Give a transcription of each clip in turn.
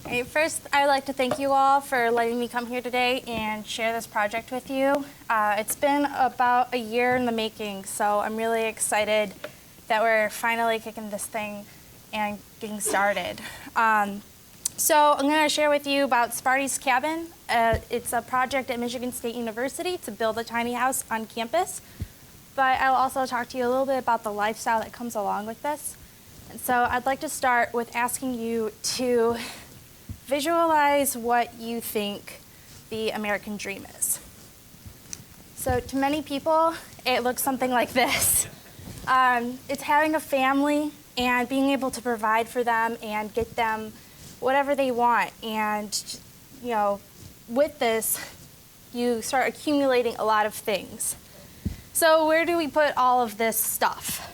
Okay, first, I'd like to thank you all for letting me come here today and share this project with you. It's been about a year in the making, so I'm really excited that we're finally kicking this thing and getting started. So I'm going to share with you about Sparty's Cabin. It's a project at Michigan State University to build a tiny house on campus. But I'll also talk to you a little bit about the lifestyle that comes along with this. And so I'd like to start with asking you to visualize what you think the American dream is. So to many people, it looks something like this. It's having a family and being able to provide for them and get them whatever they want. And, you know, with this, you start accumulating a lot of things. So where do we put all of this stuff?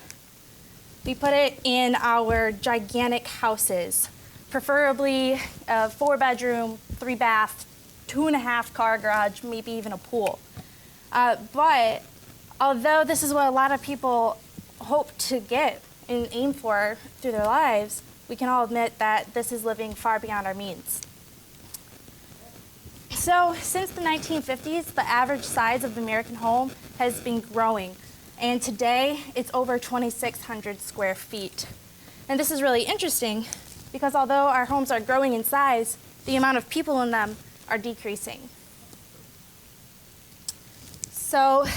We put it in our gigantic houses, preferably a 4-bedroom, 3-bath, 2.5-car garage, maybe even a pool. But although this is what a lot of people hope to get and aim for through their lives, we can all admit that this is living far beyond our means. So since the 1950s, the average size of the American home has been growing. And today, it's over 2,600 square feet. And this is really interesting because although our homes are growing in size, the amount of people in them are decreasing. So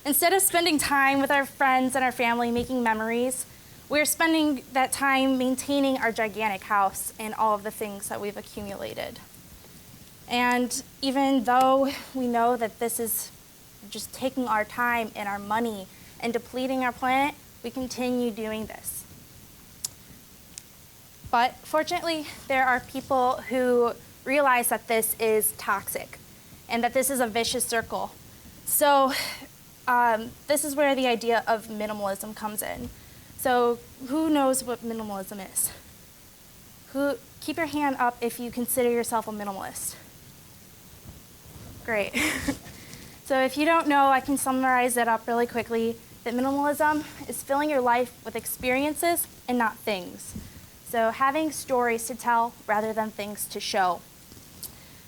instead of spending time with our friends and our family making memories, we're spending that time maintaining our gigantic house and all of the things that we've accumulated. And even though we know that this is just taking our time and our money and depleting our planet, we continue doing this. But fortunately, there are people who realize that this is toxic and that this is a vicious circle. So this is where the idea of minimalism comes in. So who knows what minimalism is? Keep your hand up if you consider yourself a minimalist. Great. So if you don't know, I can summarize it up really quickly, that minimalism is filling your life with experiences and not things. So having stories to tell rather than things to show.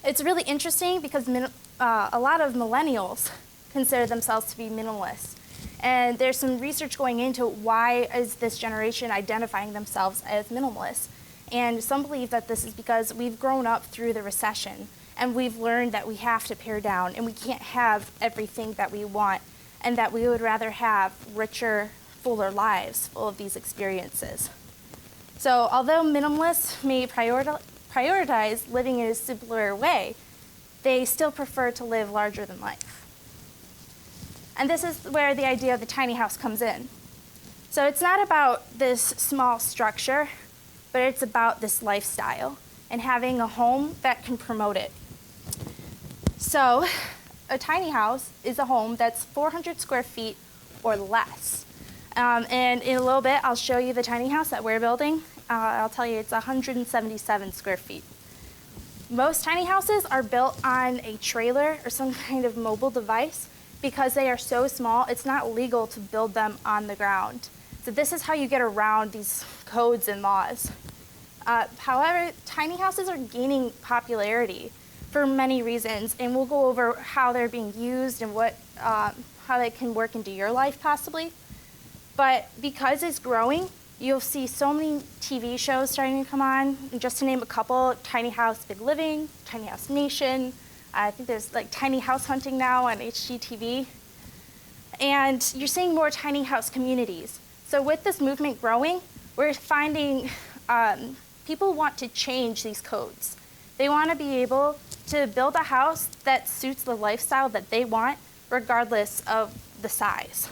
It's really interesting because a lot of millennials consider themselves to be minimalists. And there's some research going into why is this generation identifying themselves as minimalists. And some believe that this is because we've grown up through the recession and we've learned that we have to pare down and we can't have everything that we want and that we would rather have richer, fuller lives full of these experiences. So although minimalists may prioritize living in a simpler way, they still prefer to live larger than life. And this is where the idea of the tiny house comes in. So it's not about this small structure, but it's about this lifestyle and having a home that can promote it. So a tiny house is a home that's 400 square feet or less. And in a little bit, I'll show you the tiny house that we're building. I'll tell you it's 177 square feet. Most tiny houses are built on a trailer or some kind of mobile device because they are so small, it's not legal to build them on the ground. So this is how you get around these codes and laws. However, tiny houses are gaining popularity for many reasons, and we'll go over how they're being used and how they can work into your life possibly. But because it's growing, you'll see so many TV shows starting to come on. And just to name a couple, Tiny House Big Living, Tiny House Nation. I think there's like Tiny House Hunting now on HGTV. And you're seeing more tiny house communities. So with this movement growing, we're finding people want to change these codes. They want to be able to build a house that suits the lifestyle that they want, regardless of the size.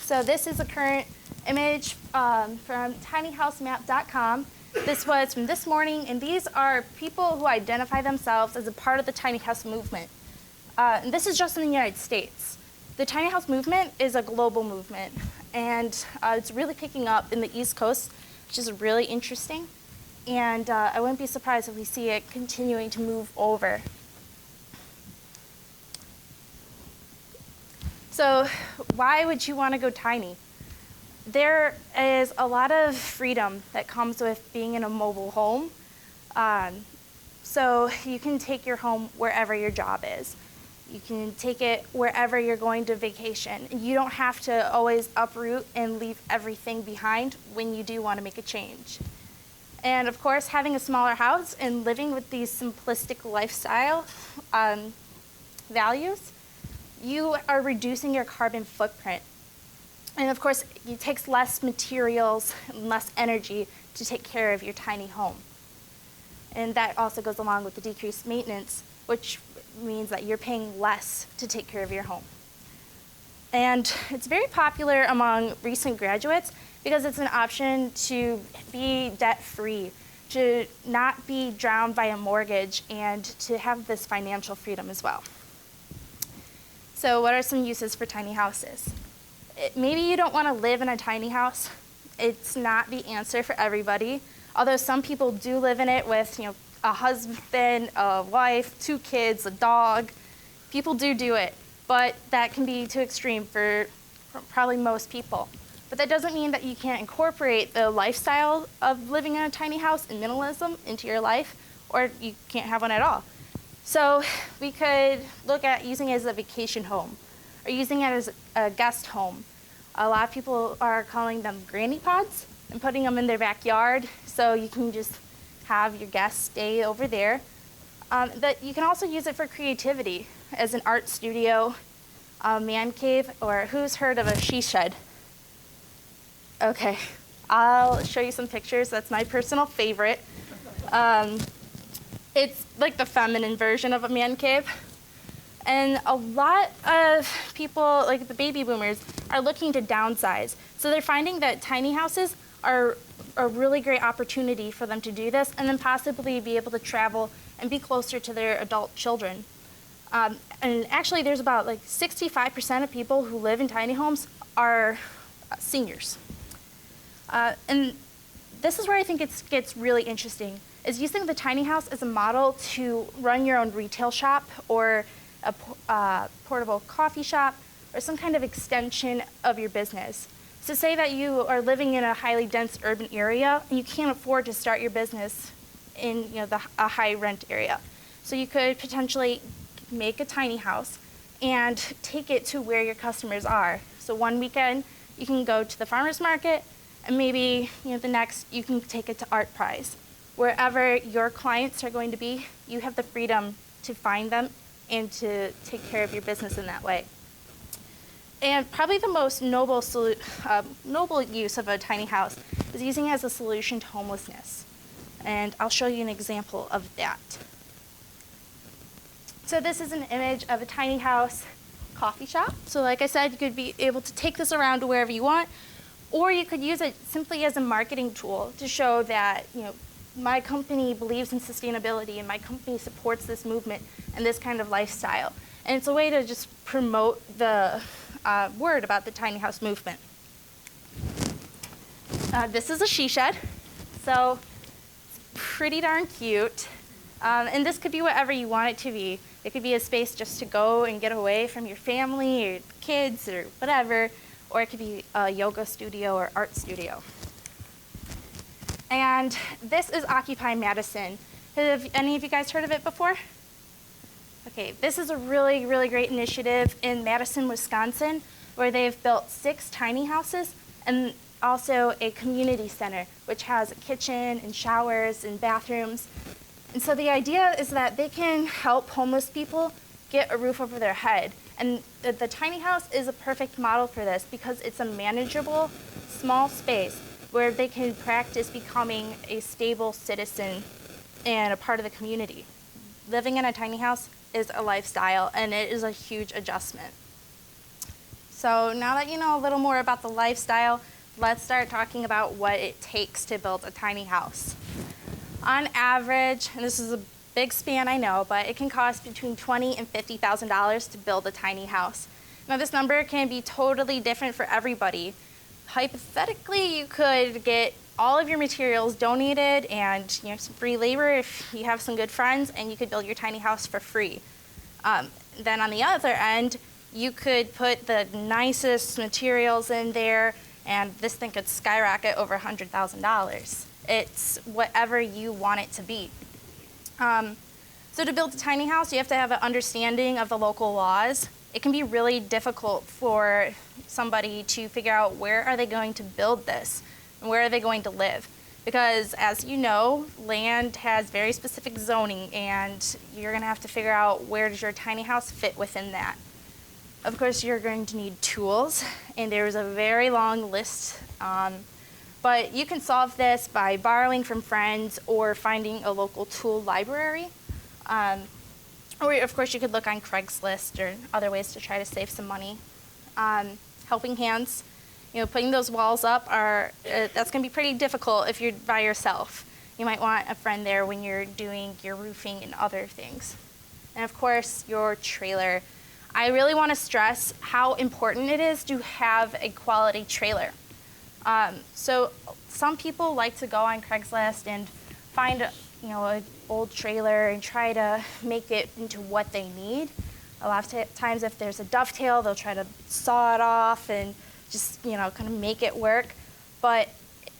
So this is a current image from tinyhousemap.com. This was from this morning, and these are people who identify themselves as a part of the tiny house movement. And this is just in the United States. The tiny house movement is a global movement, and it's really picking up in the East Coast, which is really interesting. And I wouldn't be surprised if we see it continuing to move over. So why would you want to go tiny? there is a lot of freedom that comes with being in a mobile home. So you can take your home wherever your job is. You can take it wherever you're going to vacation. You don't have to always uproot and leave everything behind when you do want to make a change. And of course, having a smaller house and living with these simplistic lifestyle values, you are reducing your carbon footprint. And of course, it takes less materials and less energy to take care of your tiny home. And that also goes along with the decreased maintenance, which means that you're paying less to take care of your home. And it's very popular among recent graduates because it's an option to be debt-free, to not be drowned by a mortgage, and to have this financial freedom as well. So what are some uses for tiny houses? Maybe you don't want to live in a tiny house. It's not the answer for everybody. Although some people do live in it with, a husband, a wife, 2 kids, a dog. People do it, but that can be too extreme for probably most people. But that doesn't mean that you can't incorporate the lifestyle of living in a tiny house and minimalism into your life, or you can't have one at all. So we could look at using it as a vacation home, or using it as a guest home. A lot of people are calling them granny pods and putting them in their backyard, so you can just have your guests stay over there. But you can also use it for creativity as an art studio, a man cave, or who's heard of a she shed? Okay, I'll show you some pictures. That's my personal favorite. It's like the feminine version of a man cave. And a lot of people, like the baby boomers, are looking to downsize. So they're finding that tiny houses are a really great opportunity for them to do this, and then possibly be able to travel and be closer to their adult children. And actually, there's about 65% of people who live in tiny homes are seniors. And this is where I think it gets really interesting, is using the tiny house as a model to run your own retail shop, or a portable coffee shop, or some kind of extension of your business. So say that you are living in a highly dense urban area and you can't afford to start your business in a high rent area. So you could potentially make a tiny house and take it to where your customers are. So one weekend you can go to the farmer's market, and maybe the next you can take it to Art Prize. Wherever your clients are going to be, you have the freedom to find them and to take care of your business in that way. And probably the most noble use of a tiny house is using it as a solution to homelessness. And I'll show you an example of that. So this is an image of a tiny house coffee shop. So like I said, you could be able to take this around to wherever you want, or you could use it simply as a marketing tool to show that my company believes in sustainability and my company supports this movement and this kind of lifestyle. And it's a way to just promote the word about the tiny house movement. This is a she shed, so it's pretty darn cute. And this could be whatever you want it to be. It could be a space just to go and get away from your family or kids or whatever, or it could be a yoga studio or art studio. And this is Occupy Madison. Have any of you guys heard of it before? Okay, this is a really, really great initiative in Madison, Wisconsin, where they've built 6 tiny houses and also a community center, which has a kitchen and showers and bathrooms. And so the idea is that they can help homeless people get a roof over their head. And the tiny house is a perfect model for this because it's a manageable, small space where they can practice becoming a stable citizen and a part of the community. Living in a tiny house is a lifestyle, and it is a huge adjustment. So now that you know a little more about the lifestyle, let's start talking about what it takes to build a tiny house. On average, and this is a big span, I know, but it can cost between $20,000 and $50,000 to build a tiny house. Now this number can be totally different for everybody. Hypothetically, you could get all of your materials donated and some free labor if you have some good friends, and you could build your tiny house for free. Then on the other end, you could put the nicest materials in there and this thing could skyrocket over $100,000. It's whatever you want it to be. So to build a tiny house, you have to have an understanding of the local laws. It can be really difficult for somebody to figure out where are they going to build this and where are they going to live. Because as you know, land has very specific zoning, and you're gonna have to figure out where does your tiny house fit within that. Of course, you're going to need tools, and there's a very long list. But you can solve this by borrowing from friends or finding a local tool library. Or of course, you could look on Craigslist or other ways to try to save some money. Helping hands, putting those walls up that's gonna be pretty difficult if you're by yourself. You might want a friend there when you're doing your roofing and other things. And of course, your trailer. I really wanna stress how important it is to have a quality trailer. So some people like to go on Craigslist and find an old trailer and try to make it into what they need. A lot of times if there's a dovetail, they'll try to saw it off and just kind of make it work. But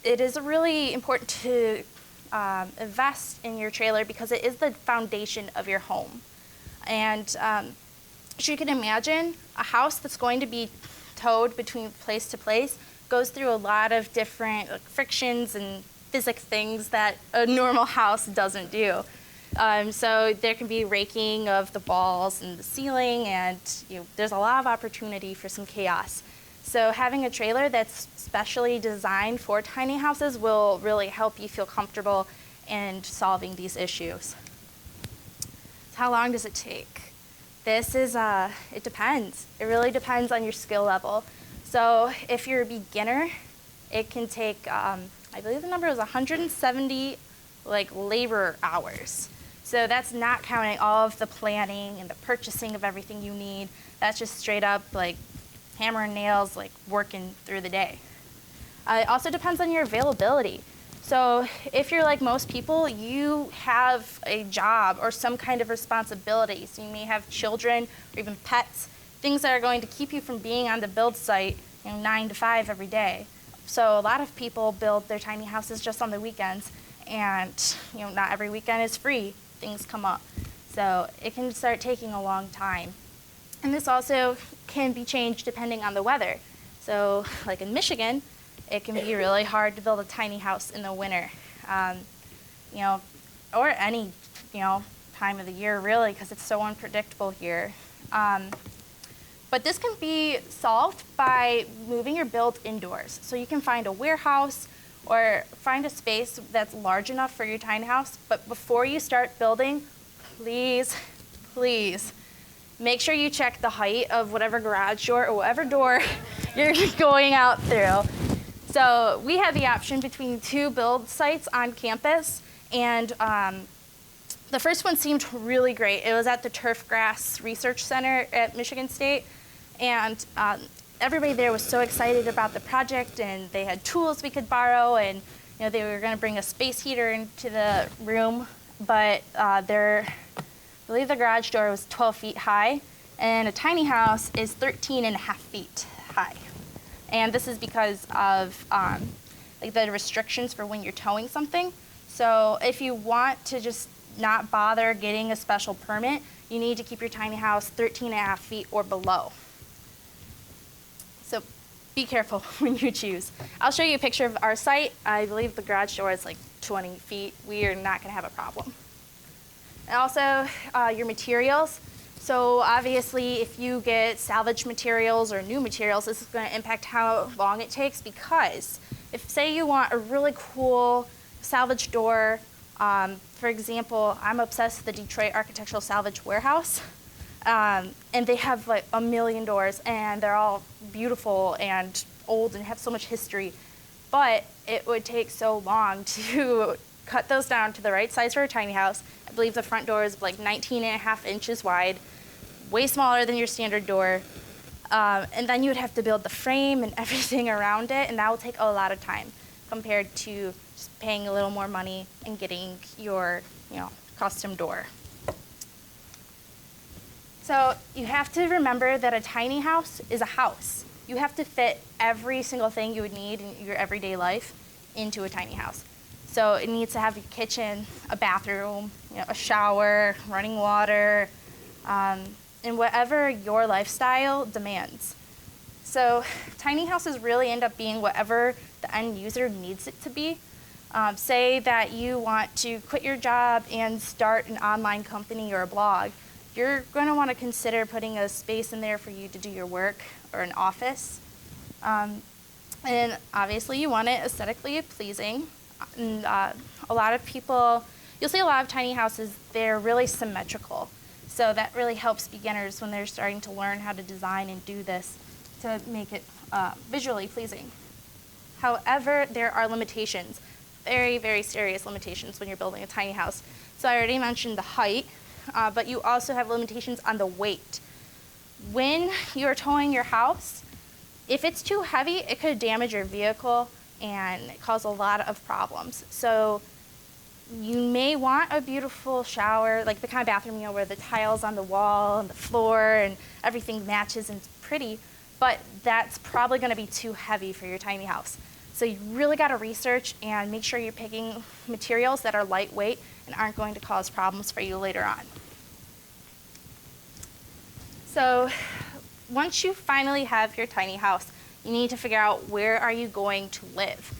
it is really important to invest in your trailer because it is the foundation of your home. And as you can imagine, a house that's going to be towed between place to place goes through a lot of different frictions and physics things that a normal house doesn't do. So there can be raking of the walls and the ceiling, and there's a lot of opportunity for some chaos. So having a trailer that's specially designed for tiny houses will really help you feel comfortable in solving these issues. So how long does it take? This is, it depends. It really depends on your skill level. So if you're a beginner, it can take, I believe the number is 170 labor hours. So that's not counting all of the planning and the purchasing of everything you need. That's just straight up hammer and nails, working through the day. It also depends on your availability. So if you're like most people, you have a job or some kind of responsibility. So you may have children or even pets, things that are going to keep you from being on the build site 9 to 5 every day. So a lot of people build their tiny houses just on the weekends, and not every weekend is free. Things come up. So it can start taking a long time. And this also can be changed depending on the weather. So like in Michigan, it can be really hard to build a tiny house in the winter, or any, time of the year really, because it's so unpredictable here. But this can be solved by moving your build indoors. So you can find a warehouse or find a space that's large enough for your tiny house. But before you start building, please, please, make sure you check the height of whatever garage door or whatever door you're going out through. So we had the option between 2 build sites on campus, and the first one seemed really great. It was at the Turfgrass Research Center at Michigan State, and everybody there was so excited about the project, and they had tools we could borrow, and they were going to bring a space heater into the room, but I believe the garage door was 12 feet high, and a tiny house is 13 and a half feet high. And this is because of the restrictions for when you're towing something. So if you want to just not bother getting a special permit, you need to keep your tiny house 13 and a half feet or below. So be careful when you choose. I'll show you a picture of our site. I believe the garage door is 20 feet. We are not going to have a problem. And also your materials. So obviously, if you get salvage materials or new materials, this is going to impact how long it takes, because if, say, you want a really cool salvage door, for example, I'm obsessed with the Detroit Architectural Salvage Warehouse, and they have a million doors, and they're all beautiful and old and have so much history, but it would take so long to cut those down to the right size for a tiny house. I believe the front door is 19 and a half inches wide, way smaller than your standard door. And then you would have to build the frame and everything around it, and that will take a lot of time compared to just paying a little more money and getting your custom door. So you have to remember that a tiny house is a house. You have to fit every single thing you would need in your everyday life into a tiny house. So it needs to have a kitchen, a bathroom, a shower, running water, and whatever your lifestyle demands. So tiny houses really end up being whatever the end user needs it to be. Say that you want to quit your job and start an online company or a blog. You're going to want to consider putting a space in there for you to do your work or an office. And obviously you want it aesthetically pleasing. And a lot of people, you'll see a lot of tiny houses, they're really symmetrical. So that really helps beginners when they're starting to learn how to design and do this to make it visually pleasing. However, there are limitations, very, very serious limitations when you're building a tiny house. So I already mentioned the height, but you also have limitations on the weight. When you're towing your house, if it's too heavy, it could damage your vehicle and cause a lot of problems. So you may want a beautiful shower, like the kind of bathroom, where the tiles on the wall and the floor and everything matches and it's pretty, but that's probably going to be too heavy for your tiny house. So you really got to research and make sure you're picking materials that are lightweight and aren't going to cause problems for you later on. So once you finally have your tiny house, you need to figure out where are you going to live.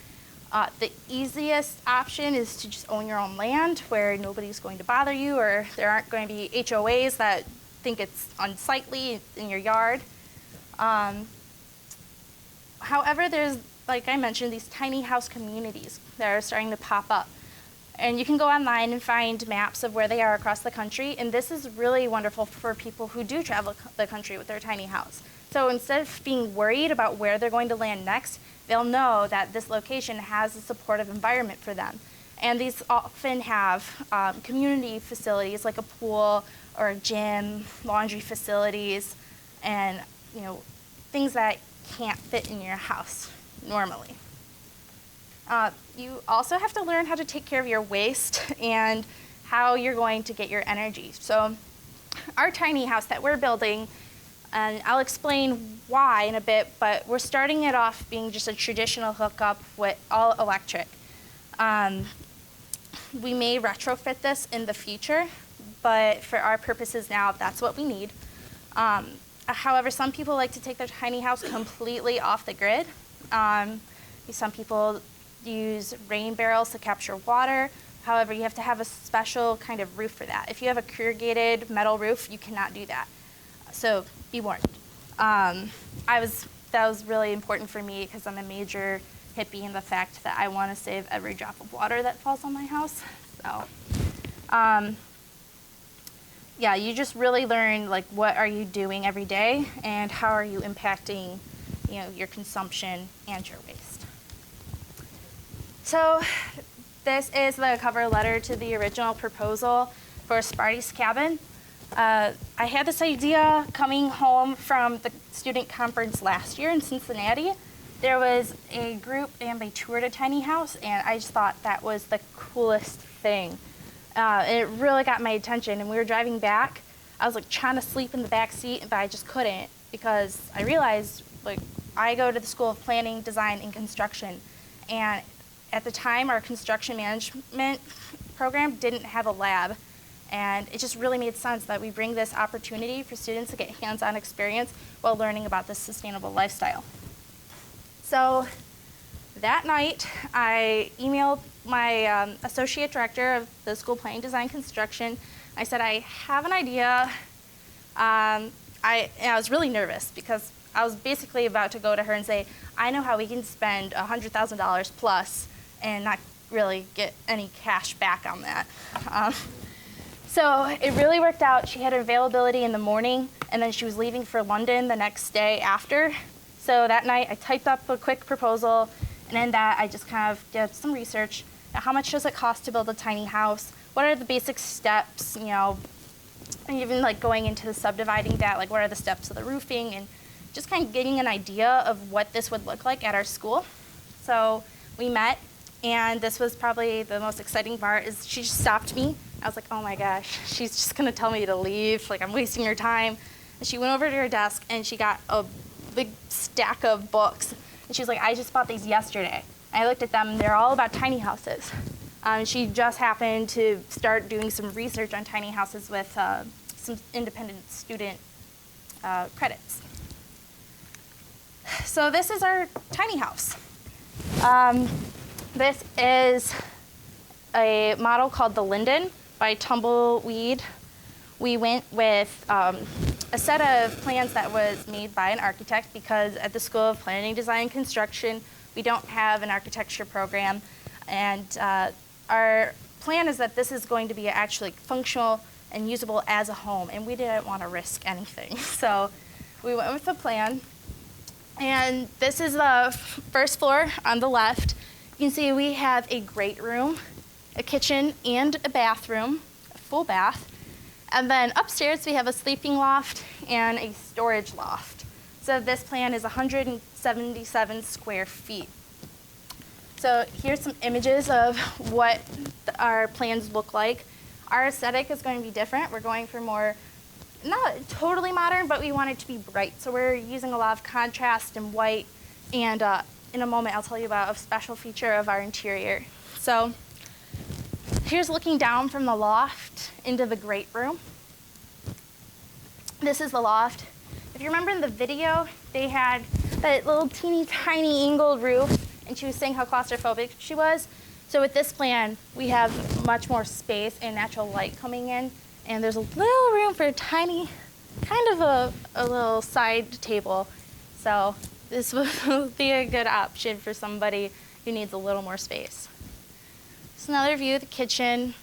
The easiest option is to just own your own land where nobody's going to bother you, or there aren't going to be HOAs that think it's unsightly in your yard. However, there's, like I mentioned, these tiny house communities that are starting to pop up. And you can go online and find maps of where they are across the country, and this is really wonderful for people who do travel the country with their tiny house. So instead of being worried about where they're going to land next, they'll know that this location has a supportive environment for them. And these often have community facilities like a pool or a gym, laundry facilities, and things that can't fit in your house normally. You also have to learn how to take care of your waste and how you're going to get your energy. So our tiny house that we're building, and I'll explain why in a bit, but we're starting it off being just a traditional hookup with all electric. We may retrofit this in the future, but for our purposes now, that's what we need. However, some people like to take their tiny house completely off the grid. Some people use rain barrels to capture water. However, you have to have a special kind of roof for that. If you have a corrugated metal roof, you cannot do that. So be warned. That was really important for me because I'm a major hippie in the fact that I want to save every drop of water that falls on my house. So, yeah, you just really learn what are you doing every day and how are you impacting, your consumption and your waste. So this is the cover letter to the original proposal for Sparty's Cabin. I had this idea coming home from the student conference last year in Cincinnati. There was a group and they toured a tiny house, and I just thought that was the coolest thing. It really got my attention, and we were driving back. I was trying to sleep in the back seat, but I just couldn't because I realized I go to the School of Planning, Design, and Construction, and at the time our construction management program didn't have a lab. And it just really made sense that we bring this opportunity for students to get hands-on experience while learning about this sustainable lifestyle. So that night, I emailed my associate director of the School Planning, Design, Construction. I said, I have an idea. I was really nervous because I was basically about to go to her and say, I know how we can spend $100,000 plus and not really get any cash back on that. So it really worked out. She had availability in the morning, and then she was leaving for London the next day after. So that night, I typed up a quick proposal, and in that, I just kind of did some research. How much does it cost to build a tiny house? What are the basic steps, and even going into the subdividing that, what are the steps of the roofing, and just kind of getting an idea of what this would look like at our school. So we met, and this was probably the most exciting part, is she just stopped me. I was like, oh my gosh, she's just gonna tell me to leave, I'm wasting her time. And she went over to her desk and she got a big stack of books. And she was like, I just bought these yesterday. And I looked at them, and they're all about tiny houses. She just happened to start doing some research on tiny houses with some independent student credits. So this is our tiny house. This is a model called the Linden by Tumbleweed. We went with a set of plans that was made by an architect, because at the School of Planning, Design, and Construction, we don't have an architecture program. And our plan is that this is going to be actually functional and usable as a home, and we didn't want to risk anything. So we went with the plan. And this is the first floor on the left. You can see we have a great room, a kitchen, and a bathroom, a full bath. And then upstairs we have a sleeping loft and a storage loft. So this plan is 177 square feet. So here's some images of what our plans look like. Our aesthetic is going to be different. We're going for more, not totally modern, but we want it to be bright. So we're using a lot of contrast and white. And in a moment, I'll tell you about a special feature of our interior. So here's looking down from the loft into the great room. This is the loft. If you remember in the video, they had that little teeny tiny angled roof, and she was saying how claustrophobic she was. So with this plan, we have much more space and natural light coming in, and there's a little room for a tiny, kind of a little side table. So this will be a good option for somebody who needs a little more space. It's another view of the kitchen,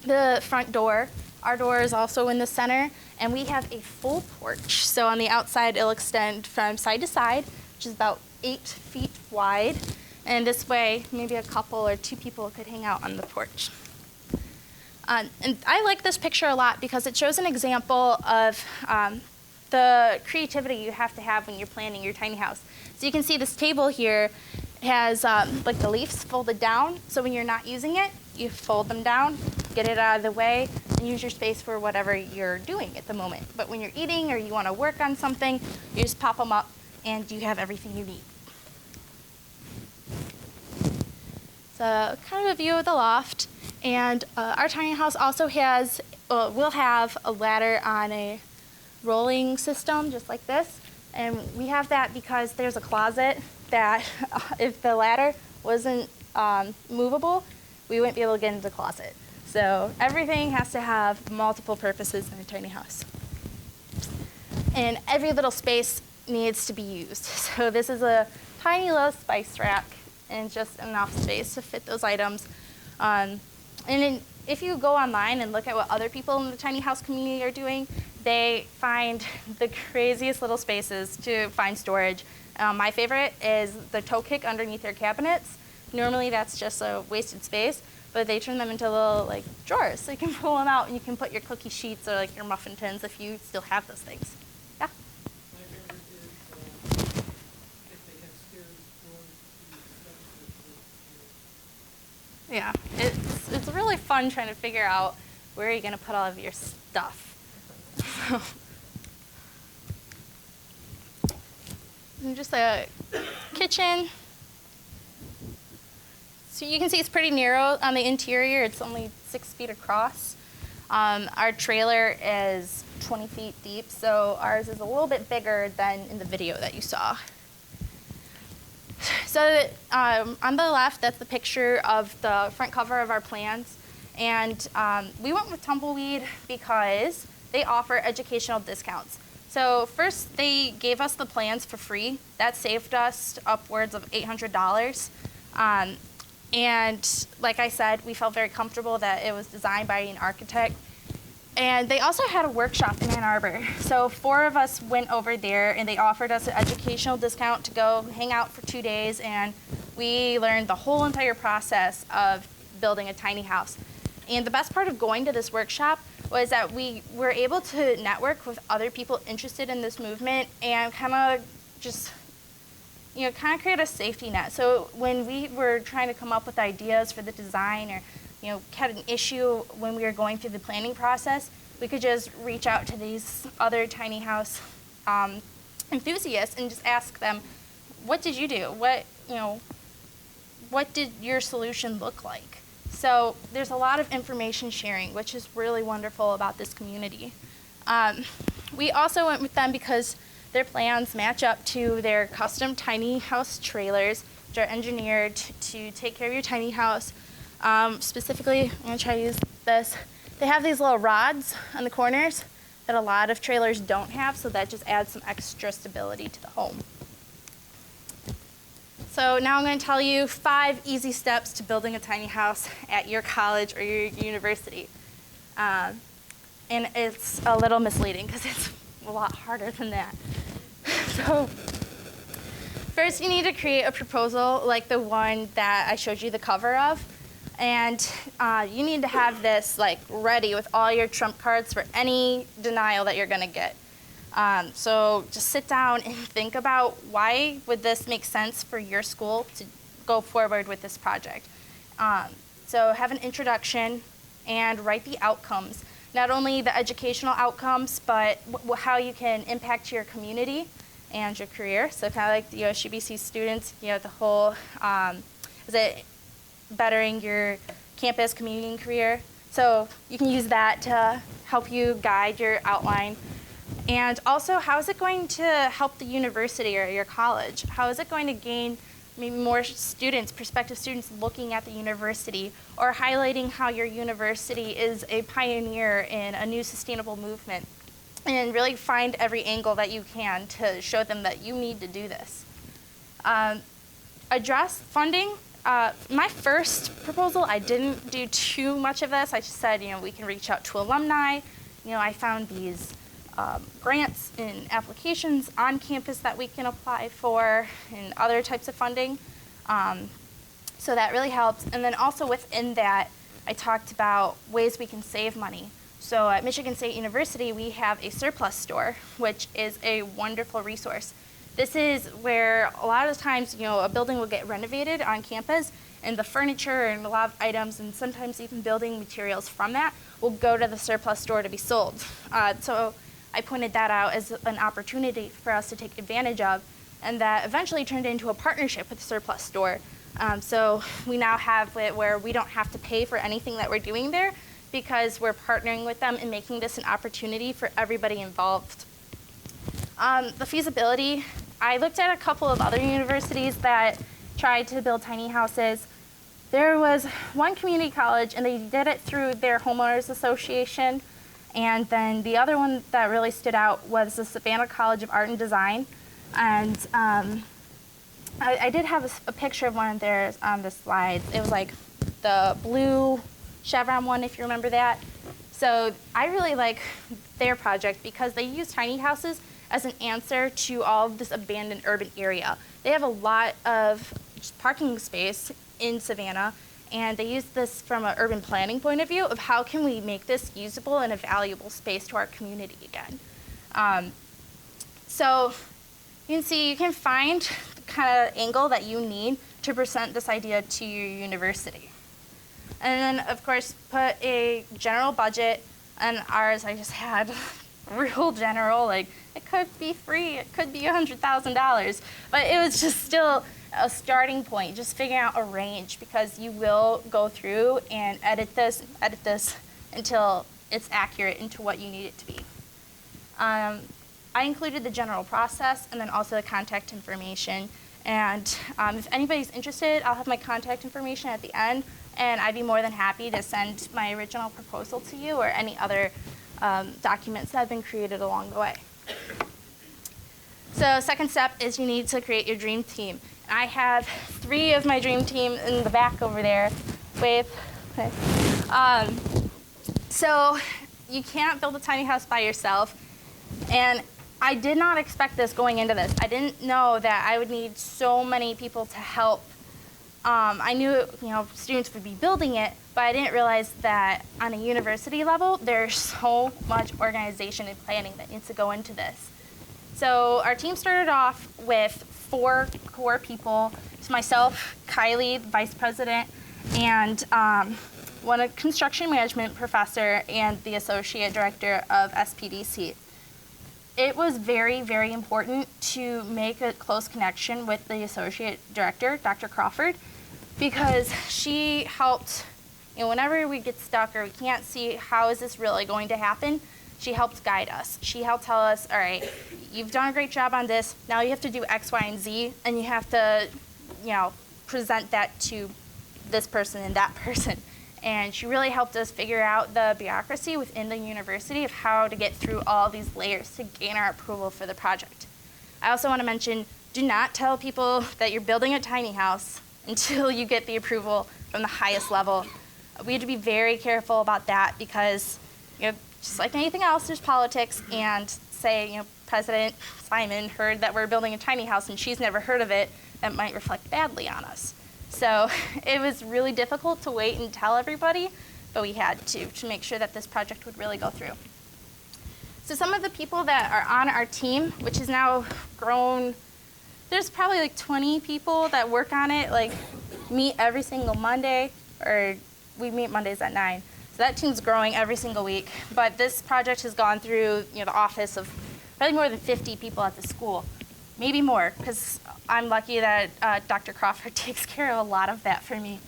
the front door. Our door is also in the center, and we have a full porch. So on the outside, it'll extend from side to side, which is about 8 feet wide. And this way, maybe a couple or 2 people could hang out on the porch. And I like this picture a lot because it shows an example of the creativity you have to have when you're planning your tiny house. So you can see this table here has like the leaves folded down. So when you're not using it, you fold them down, get it out of the way, and use your space for whatever you're doing at the moment. But when you're eating or you want to work on something, you just pop them up and you have everything you need. So kind of a view of the loft. And our tiny house also has, will have a ladder on a rolling system just like this. And we have that because there's a closet that if the ladder wasn't movable, we wouldn't be able to get into the closet. So everything has to have multiple purposes in a tiny house. And every little space needs to be used. So this is a tiny little spice rack and just enough space to fit those items. If you go online and look at what other people in the tiny house community are doing, they find the craziest little spaces to find storage. My favorite is the toe kick underneath their cabinets. Normally that's just a wasted space, but they turn them into little like drawers, so you can pull them out and you can put your cookie sheets or like your muffin tins if you still have those things. Yeah. My favorite is if they have stairs going to Yeah, it's really fun trying to figure out where you're gonna put all of your stuff. And just a kitchen. So you can see it's pretty narrow on the interior. It's only 6 feet across. Our trailer is 20 feet deep, so ours is a little bit bigger than in the video that you saw. So on the left, that's the picture of the front cover of our plans. And we went with Tumbleweed because they offer educational discounts. So first, they gave us the plans for free. That saved us upwards of $800. And like I said, we felt very comfortable that it was designed by an architect. And they also had a workshop in Ann Arbor. So 4 of us went over there, and they offered us an educational discount to go hang out for 2 days. And we learned the whole entire process of building a tiny house. And the best part of going to this workshop was that we were able to network with other people interested in this movement and kind of just, kind of create a safety net. So when we were trying to come up with ideas for the design or, had an issue when we were going through the planning process, we could just reach out to these other tiny house enthusiasts and just ask them, what did you do? What did your solution look like? So there's a lot of information sharing, which is really wonderful about this community. We also went with them because their plans match up to their custom tiny house trailers, which are engineered to take care of your tiny house. Specifically, I'm gonna try to use this. They have these little rods on the corners that a lot of trailers don't have, so that just adds some extra stability to the home. So now I'm going to tell you 5 easy steps to building a tiny house at your college or your university. And it's a little misleading because it's a lot harder than that. So first you need to create a proposal like the one that I showed you the cover of. And you need to have this like ready with all your trump cards for any denial that you're going to get. So just sit down and think about why would this make sense for your school to go forward with this project. So have an introduction and write the outcomes. Not only the educational outcomes, but how you can impact your community and your career. So kind of like the USGBC students, the whole, is it bettering your campus community and career? So you can use that to help you guide your outline. And also, how is it going to help the university or your college? How is it going to gain maybe more students, prospective students looking at the university, or highlighting how your university is a pioneer in a new sustainable movement? And really find every angle that you can to show them that you need to do this. Address funding. My first proposal, I didn't do too much of this. I just said, we can reach out to alumni. I found these grants and applications on campus that we can apply for and other types of funding. So that really helps. And then also within that, I talked about ways we can save money. So at Michigan State University, we have a surplus store, which is a wonderful resource. This is where a lot of times, a building will get renovated on campus, and the furniture and a lot of items and sometimes even building materials from that will go to the surplus store to be sold. So I pointed that out as an opportunity for us to take advantage of, and that eventually turned into a partnership with the surplus store. So we now have it where we don't have to pay for anything that we're doing there because we're partnering with them and making this an opportunity for everybody involved. The feasibility, I looked at a couple of other universities that tried to build tiny houses. There was one community college, and they did it through their homeowners association. And then the other one that really stood out was the Savannah College of Art and Design. And I did have a picture of one of theirs on the slides. It was like the blue chevron one, if you remember that. So I really like their project because they use tiny houses as an answer to all of this abandoned urban area. They have a lot of parking space in Savannah, and they use this from an urban planning point of view of how can we make this usable and a valuable space to our community again. So you can see you can find the kind of angle that you need to present this idea to your university. And then, of course, put a general budget, and ours I just had real general, like it could be free, it could be $100,000, but it was just still a starting point, just figuring out a range, because you will go through and edit this until it's accurate into what you need it to be. I included the general process and then also the contact information. And if anybody's interested, I'll have my contact information at the end, and I'd be more than happy to send my original proposal to you or any other documents that have been created along the way. So second step is you need to create your dream team. I have 3 of my dream team in the back over there. Wave. Okay. So you can't build a tiny house by yourself. And I did not expect this going into this. I didn't know that I would need so many people to help. I knew students would be building it, but I didn't realize that on a university level, there's so much organization and planning that needs to go into this. So our team started off with 4 core people. It's myself, Kylie, the vice president, and one construction management professor and the associate director of SPDC. it was very, very important to make a close connection with the associate director, Dr. Crawford, because she helped, whenever we get stuck or we can't see how is this really going to happen, she helped guide us. She helped tell us, all right, you've done a great job on this. Now you have to do X, Y, and Z, and you have to, present that to this person and that person. And she really helped us figure out the bureaucracy within the university of how to get through all these layers to gain our approval for the project. I also want to mention, do not tell people that you're building a tiny house until you get the approval from the highest level. We have to be very careful about that because, just like anything else, there's politics, and say, President Simon heard that we're building a tiny house and she's never heard of it, that might reflect badly on us. So it was really difficult to wait and tell everybody, but we had to make sure that this project would really go through. So some of the people that are on our team, which has now grown, there's probably like 20 people that work on it, like meet every single Monday, or we meet Mondays at 9. So that team's growing every single week. But this project has gone through the office of probably more than 50 people at the school. Maybe more, because I'm lucky that Dr. Crawford takes care of a lot of that for me.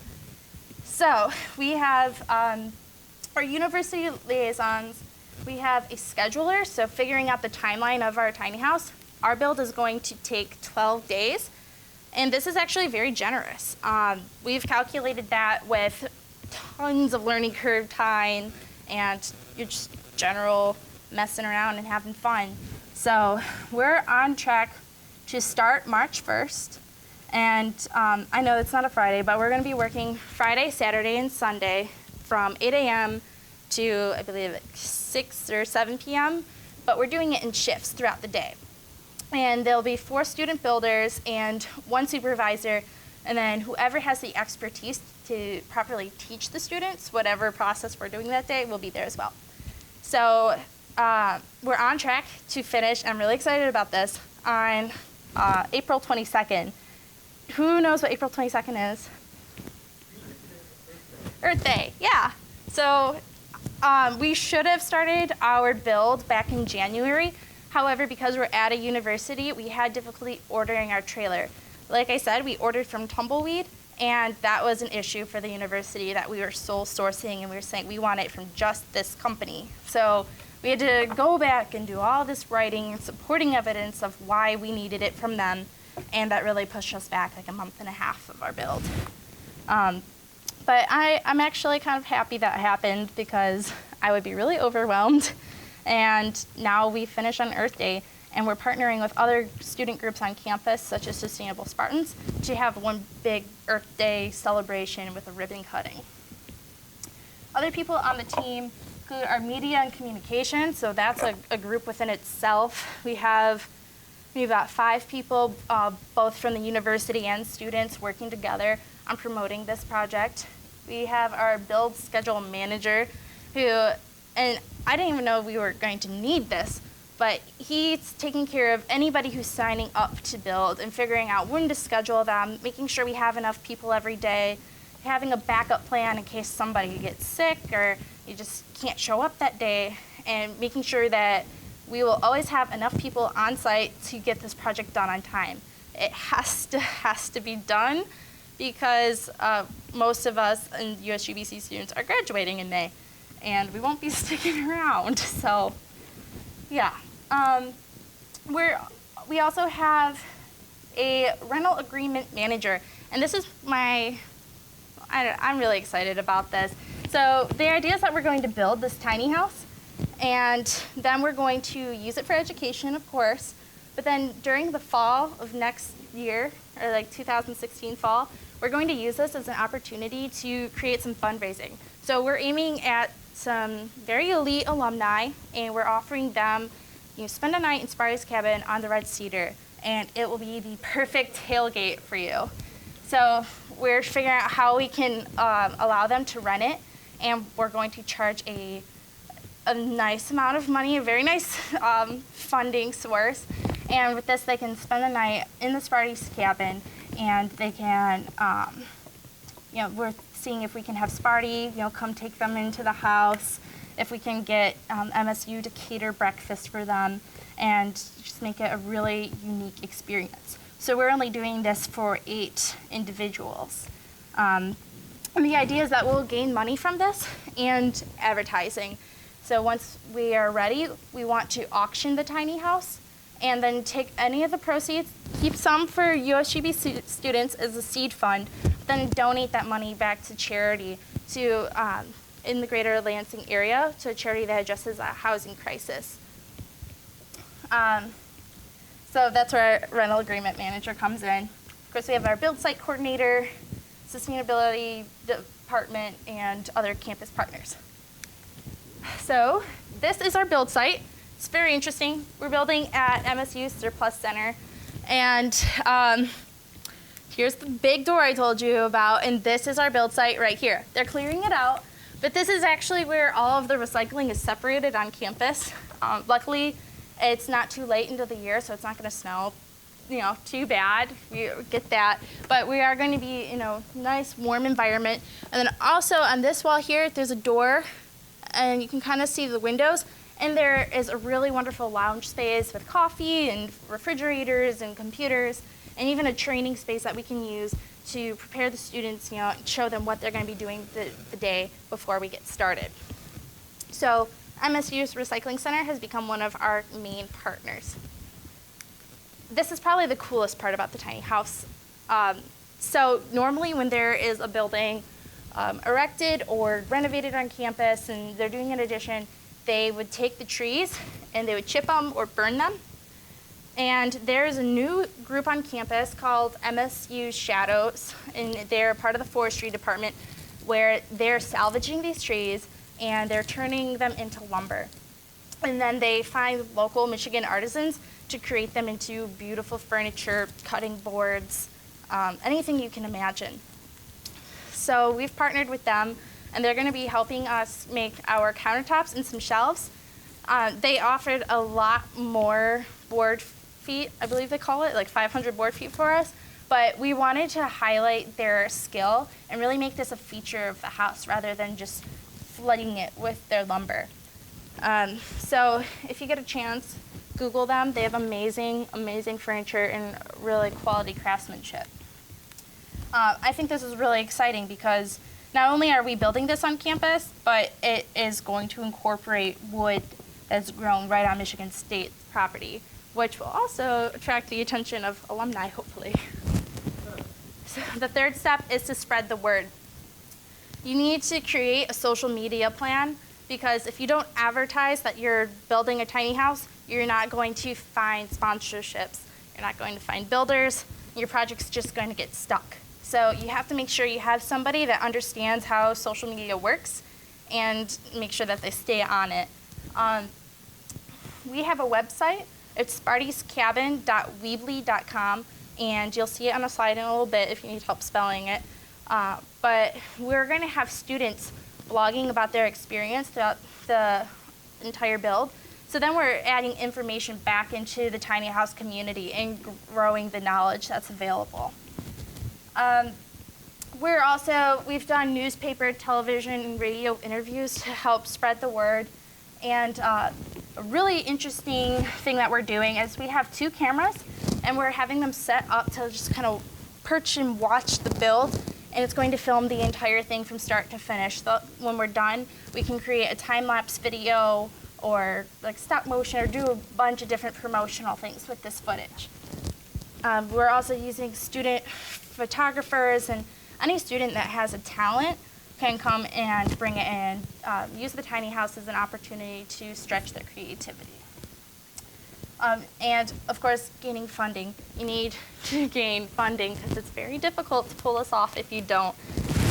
So we have our university liaisons. We have a scheduler, so figuring out the timeline of our tiny house. Our build is going to take 12 days, and this is actually very generous. We've calculated that with tons of learning curve time and you're just general messing around and having fun. So we're on track to start March 1st. And I know it's not a Friday, but we're going to be working Friday, Saturday, and Sunday from 8 a.m. to, I believe, 6 or 7 p.m. But we're doing it in shifts throughout the day. And there'll be 4 student builders and 1 supervisor, and then whoever has the expertise to properly teach the students whatever process we're doing that day will be there as well. So we're on track to finish. I'm really excited about this on April 22nd. Who knows what April 22nd is? Earth Day, yeah. So we should have started our build back in January. However, because we're at a university, we had difficulty ordering our trailer. Like I said, we ordered from Tumbleweed, and that was an issue for the university that we were sole sourcing, and we were saying we want it from just this company. So we had to go back and do all this writing and supporting evidence of why we needed it from them, and that really pushed us back like a month and a half of our build. But I'm actually kind of happy that happened because I would be really overwhelmed. And now we finish on Earth Day, and we're partnering with other student groups on campus, such as Sustainable Spartans, to have one big Earth Day celebration with a ribbon cutting. Other people on the team include our media and communication, so that's a group within itself. We've got 5 people, both from the university and students, working together on promoting this project. We have our build schedule manager, who, and I didn't even know we were going to need this, but he's taking care of anybody who's signing up to build and figuring out when to schedule them, making sure we have enough people every day, having a backup plan in case somebody gets sick or you just can't show up that day, and making sure that we will always have enough people on site to get this project done on time. It has to be done because most of us and USGBC students are graduating in May, and we won't be sticking around. So, yeah. We also have a rental agreement manager, and this is I'm really excited about this. So the idea is that we're going to build this tiny house, and then we're going to use it for education, of course, but then during the fall of next year, or like 2016 fall, we're going to use this as an opportunity to create some fundraising. So we're aiming at some very elite alumni, and we're offering them, spend a night in Sparty's Cabin on the Red Cedar, and it will be the perfect tailgate for you. So we're figuring out how we can allow them to rent it, and we're going to charge a nice amount of money, a very nice funding source. And with this, they can spend the night in the Sparty's Cabin, and they can, we're seeing if we can have Sparty, come take them into the house if we can get MSU to cater breakfast for them and just make it a really unique experience. So we're only doing this for 8 individuals. And the idea is that we'll gain money from this and advertising. So once we are ready, we want to auction the tiny house and then take any of the proceeds, keep some for USGB students as a seed fund, then donate that money back to charity to in the greater Lansing area to a charity that addresses a housing crisis. So that's where our rental agreement manager comes in. Of course, we have our build site coordinator, sustainability department, and other campus partners. So this is our build site. It's very interesting. We're building at MSU Surplus Center. And here's the big door I told you about, and this is our build site right here. They're clearing it out, but this is actually where all of the recycling is separated on campus. Luckily, it's not too late into the year, so it's not going to snow, too bad. We get that. But we are going to be in a nice, warm environment. And then also on this wall here, there's a door, and you can kind of see the windows. And there is a really wonderful lounge space with coffee and refrigerators and computers, and even a training space that we can use to prepare the students, show them what they're going to be doing the day before we get started. So MSU's Recycling Center has become one of our main partners. This is probably the coolest part about the tiny house. So normally when there is a building erected or renovated on campus and they're doing an addition, they would take the trees and they would chip them or burn them. And there's a new group on campus called MSU Shadows, and they're part of the forestry department where they're salvaging these trees and they're turning them into lumber. And then they find local Michigan artisans to create them into beautiful furniture, cutting boards, anything you can imagine. So we've partnered with them, and they're going to be helping us make our countertops and some shelves. They offered a lot more board feet, I believe they call it, like 500 board feet for us. But we wanted to highlight their skill and really make this a feature of the house rather than just flooding it with their lumber. So if you get a chance, Google them. They have amazing, amazing furniture and really quality craftsmanship. I think this is really exciting because not only are we building this on campus, but it is going to incorporate wood that's grown right on Michigan State property, which will also attract the attention of alumni, hopefully. So the third step is to spread the word. You need to create a social media plan because if you don't advertise that you're building a tiny house, you're not going to find sponsorships. You're not going to find builders. Your project's just going to get stuck. So you have to make sure you have somebody that understands how social media works and make sure that they stay on it. We have a website. It's spartyscabin.weebly.com, and you'll see it on a slide in a little bit if you need help spelling it. But we're going to have students blogging about their experience throughout the entire build. So then we're adding information back into the tiny house community and growing the knowledge that's available. We've done newspaper, television, and radio interviews to help spread the word. And a really interesting thing that we're doing is we have 2 cameras, and we're having them set up to just kind of perch and watch the build. And it's going to film the entire thing from start to finish. So when we're done, we can create a time-lapse video or like stop motion or do a bunch of different promotional things with this footage. We're also using student photographers, and any student that has a talent can come and bring it in, use the tiny house as an opportunity to stretch their creativity. And of course, gaining funding. You need to gain funding because it's very difficult to pull this off if you don't.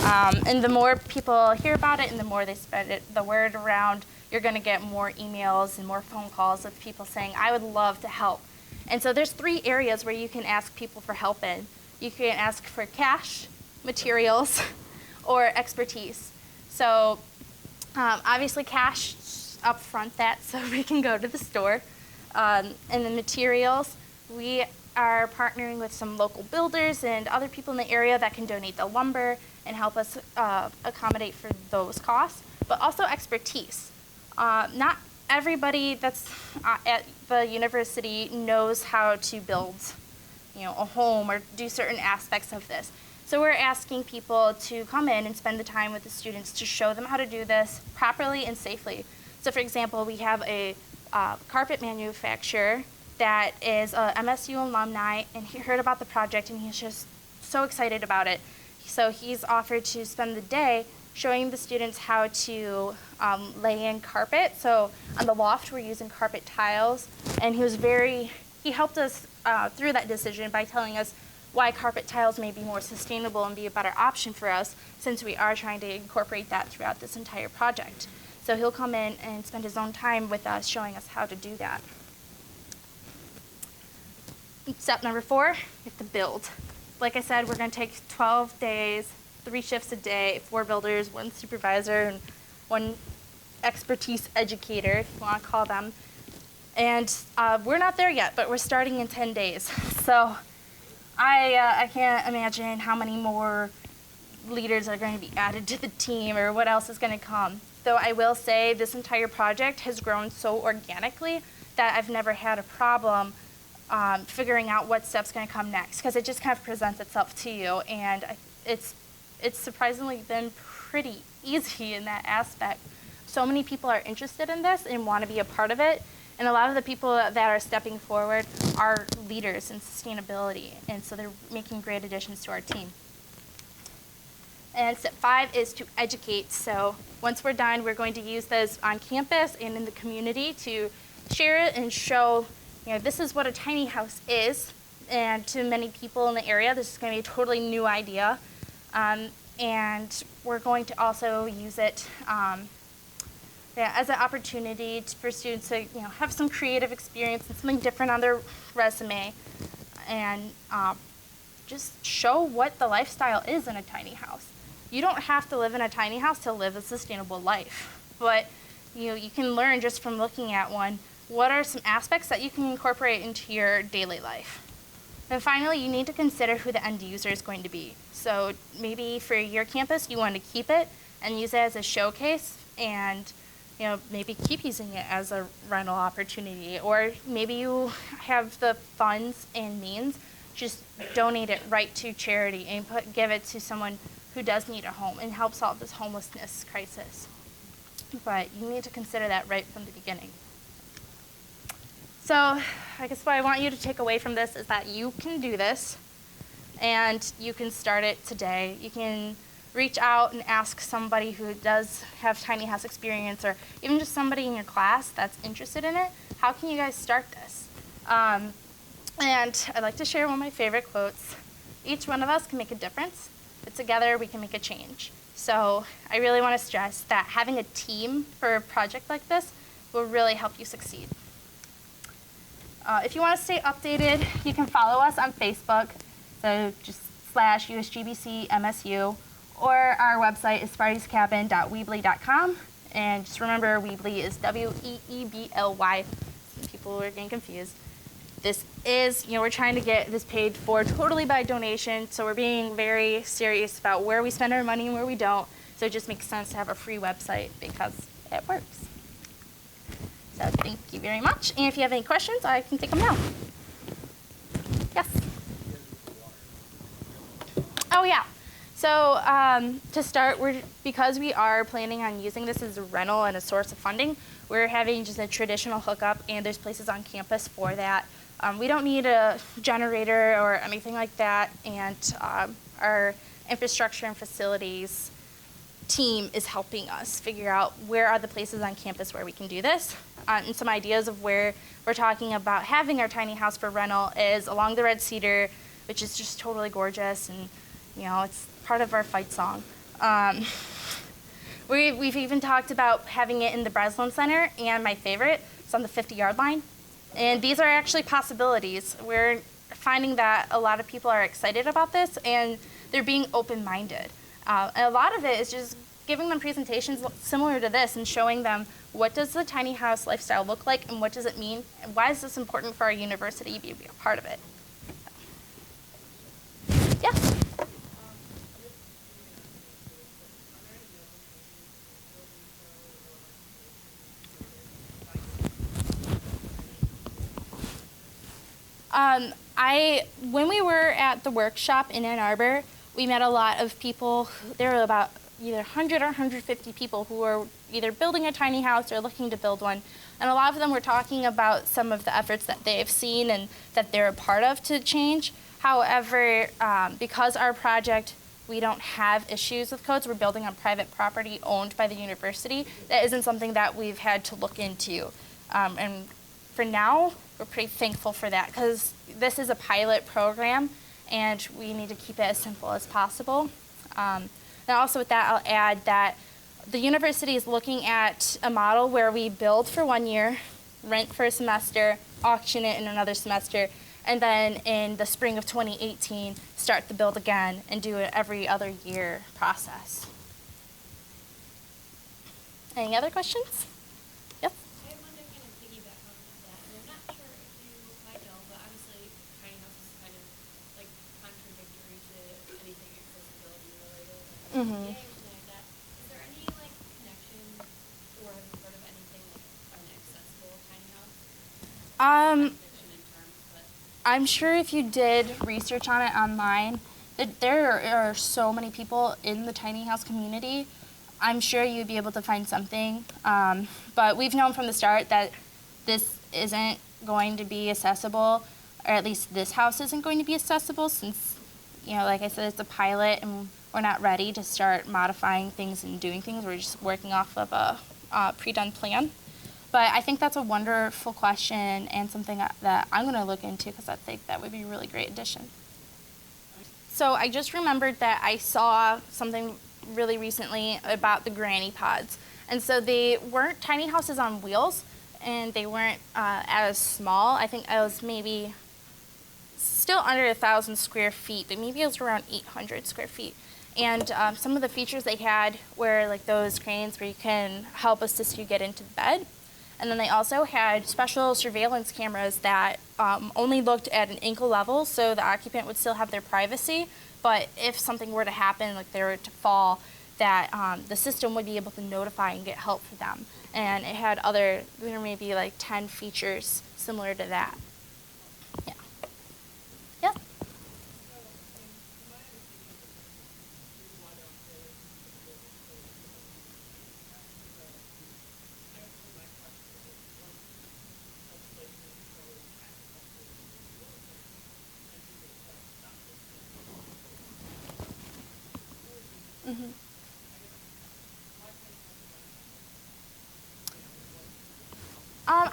And the more people hear about it and the more they spread the word around, you're going to get more emails and more phone calls of people saying, I would love to help. And so there's 3 areas where you can ask people for help in. You can ask for cash, materials, or expertise. So obviously cash, up front that so we can go to the store. And the materials, we are partnering with some local builders and other people in the area that can donate the lumber and help us accommodate for those costs, but also expertise. Not everybody that's at the university knows how to build, a home or do certain aspects of this. So we're asking people to come in and spend the time with the students to show them how to do this properly and safely. So for example, we have a carpet manufacturer that is a MSU alumni, and he heard about the project and he's just so excited about it. So he's offered to spend the day showing the students how to lay in carpet. So on the loft, we're using carpet tiles, and he helped us through that decision by telling us why carpet tiles may be more sustainable and be a better option for us, since we are trying to incorporate that throughout this entire project. So he'll come in and spend his own time with us showing us how to do that. Step number 4, you have to build. Like I said, we're going to take 12 days, 3 shifts a day, 4 builders, 1 supervisor, and 1 expertise educator, if you want to call them. And we're not there yet, but we're starting in 10 days. So I can't imagine how many more leaders are going to be added to the team or what else is going to come. Though I will say this entire project has grown so organically that I've never had a problem figuring out what step's going to come next, because it just kind of presents itself to you, and it's surprisingly been pretty easy in that aspect. So many people are interested in this and want to be a part of it, and a lot of the people that are stepping forward are leaders in sustainability, and so they're making great additions to our team. And step 5 is to educate. So once we're done, we're going to use this on campus and in the community to share it and show, this is what a tiny house is. And to many people in the area, this is going to be a totally new idea. And we're going to also use it as an opportunity for students to have some creative experience and something different on their resume, and just show what the lifestyle is in a tiny house. You don't have to live in a tiny house to live a sustainable life, but you can learn just from looking at one what are some aspects that you can incorporate into your daily life. And finally, you need to consider who the end user is going to be. So maybe for your campus, you want to keep it and use it as a showcase, and maybe keep using it as a rental opportunity. Or maybe you have the funds and means, just donate it right to charity and give it to someone who does need a home and help solve this homelessness crisis. But you need to consider that right from the beginning. So I guess what I want you to take away from this is that you can do this, and you can start it today. You can reach out and ask somebody who does have tiny house experience, or even just somebody in your class that's interested in it. How can you guys start this? And I'd like to share one of my favorite quotes. Each one of us can make a difference, but together we can make a change. So I really want to stress that having a team for a project like this will really help you succeed. If you want to stay updated, you can follow us on Facebook, so just /USGBC-MSU, or our website is spartyscabin.weebly.com. And just remember, Weebly is W-E-E-B-L-Y. Some people are getting confused. This is, we're trying to get this paid for totally by donation, so we're being very serious about where we spend our money and where we don't. So it just makes sense to have a free website because it works. So thank you very much. And if you have any questions, I can take them now. Yes? Oh, yeah. So to start, because we are planning on using this as a rental and a source of funding, we're having just a traditional hookup, and there's places on campus for that. We don't need a generator or anything like that, and our infrastructure and facilities team is helping us figure out where are the places on campus where we can do this. And some ideas of where we're talking about having our tiny house for rental is along the Red Cedar, which is just totally gorgeous, and it's part of our fight song. We've even talked about having it in the Breslin Center, and my favorite is on the 50-yard line. And these are actually possibilities. We're finding that a lot of people are excited about this, and they're being open-minded. And a lot of it is just giving them presentations similar to this and showing them what does the tiny house lifestyle look like, and what does it mean, and why is this important for our university to be a part of it. Yes? When we were at the workshop in Ann Arbor, we met a lot of people. There were about either 100 or 150 people who were either building a tiny house or looking to build one. And a lot of them were talking about some of the efforts that they've seen and that they're a part of to change. However, because our project, we don't have issues with codes, we're building on private property owned by the university, that isn't something that we've had to look into. And for now, we're pretty thankful for that because this is a pilot program and we need to keep it as simple as possible. And also with that, I'll add that the university is looking at a model where we build for 1 year, rent for a semester, auction it in another semester, and then in the spring of 2018, start the build again and do it every other year process. Any other questions? Yep. I wanted to kind of piggyback off of that, and I'm not sure if you might know, but obviously tiny house is kind of like contradictory to anything accessibility related, like Mhm. ADA or something like that. Is there any like connection or have you heard of anything like an accessible tiny house? Contradiction in terms, but I'm sure if you did research on it online, that there are so many people in the tiny house community. I'm sure you'd be able to find something. But we've known from the start that this isn't going to be accessible, or at least this house isn't going to be accessible since, like I said, it's a pilot and we're not ready to start modifying things and doing things. We're just working off of a pre-done plan. But I think that's a wonderful question and something that I'm going to look into because I think that would be a really great addition. So I just remembered that I saw something really recently about the granny pods. And so they weren't tiny houses on wheels, and they weren't as small. I think I was maybe still under 1,000 square feet, but maybe it was around 800 square feet. And some of the features they had were like those cranes where you can help assist you get into bed. And then they also had special surveillance cameras that only looked at an ankle level, so the occupant would still have their privacy. But if something were to happen, like they were to fall, that the system would be able to notify and get help for them. And it had there were maybe like 10 features similar to that. Yeah. Yep. Mm-hmm.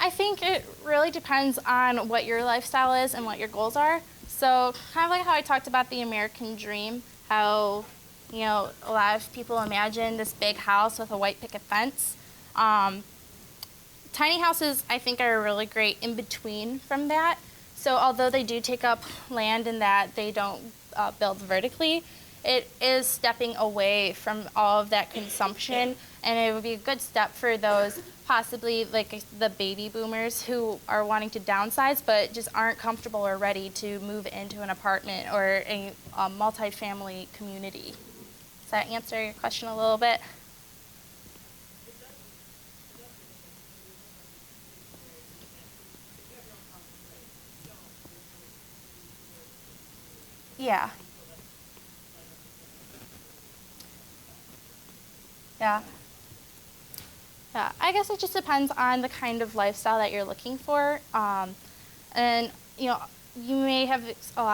I think it really depends on what your lifestyle is and what your goals are. So kind of like how I talked about the American dream, how, a lot of people imagine this big house with a white picket fence. Tiny houses, I think, are really great in between from that. So although they do take up land in that they don't build vertically, it is stepping away from all of that consumption, and it would be a good step for those possibly like the baby boomers who are wanting to downsize but just aren't comfortable or ready to move into an apartment or a multifamily community. Does that answer your question a little bit? Yeah. Yeah. Yeah, I guess it just depends on the kind of lifestyle that you're looking for. And, a lot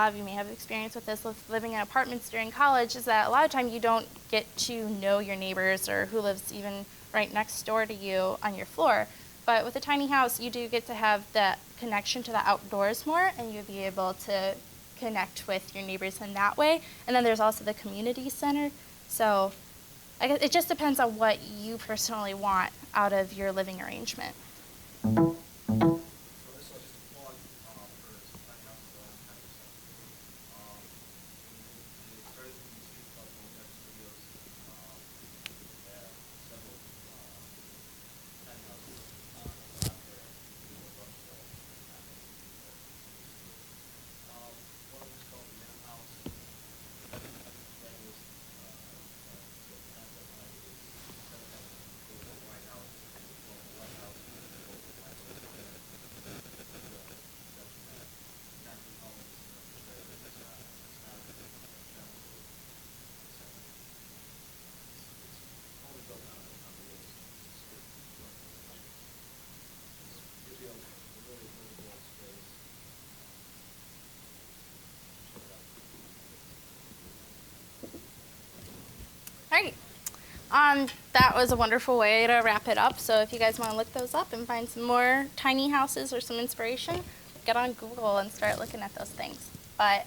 of you may have experience with this with living in apartments during college, is that a lot of time you don't get to know your neighbors or who lives even right next door to you on your floor. But with a tiny house, you do get to have that connection to the outdoors more, and you'll be able to connect with your neighbors in that way. And then there's also the community center. So I guess it just depends on what you personally want out of your living arrangement. So this was just a plug for some tiny houses that I'm kind of it started from YouTube called Mojack Studios. They have several tiny houses out there. We will rush the one of them is called the Man House. I think that was the concept behind it is instead of having the White House, it's called the White House. That was a wonderful way to wrap it up. So if you guys want to look those up and find some more tiny houses or some inspiration, get on Google and start looking at those things. But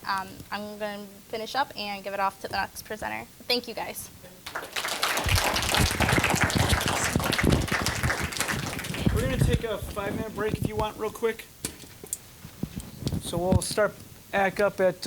I'm going to finish up and give it off to the next presenter. Thank you, guys. We're going to take a 5-minute break if you want, real quick. So we'll start back up at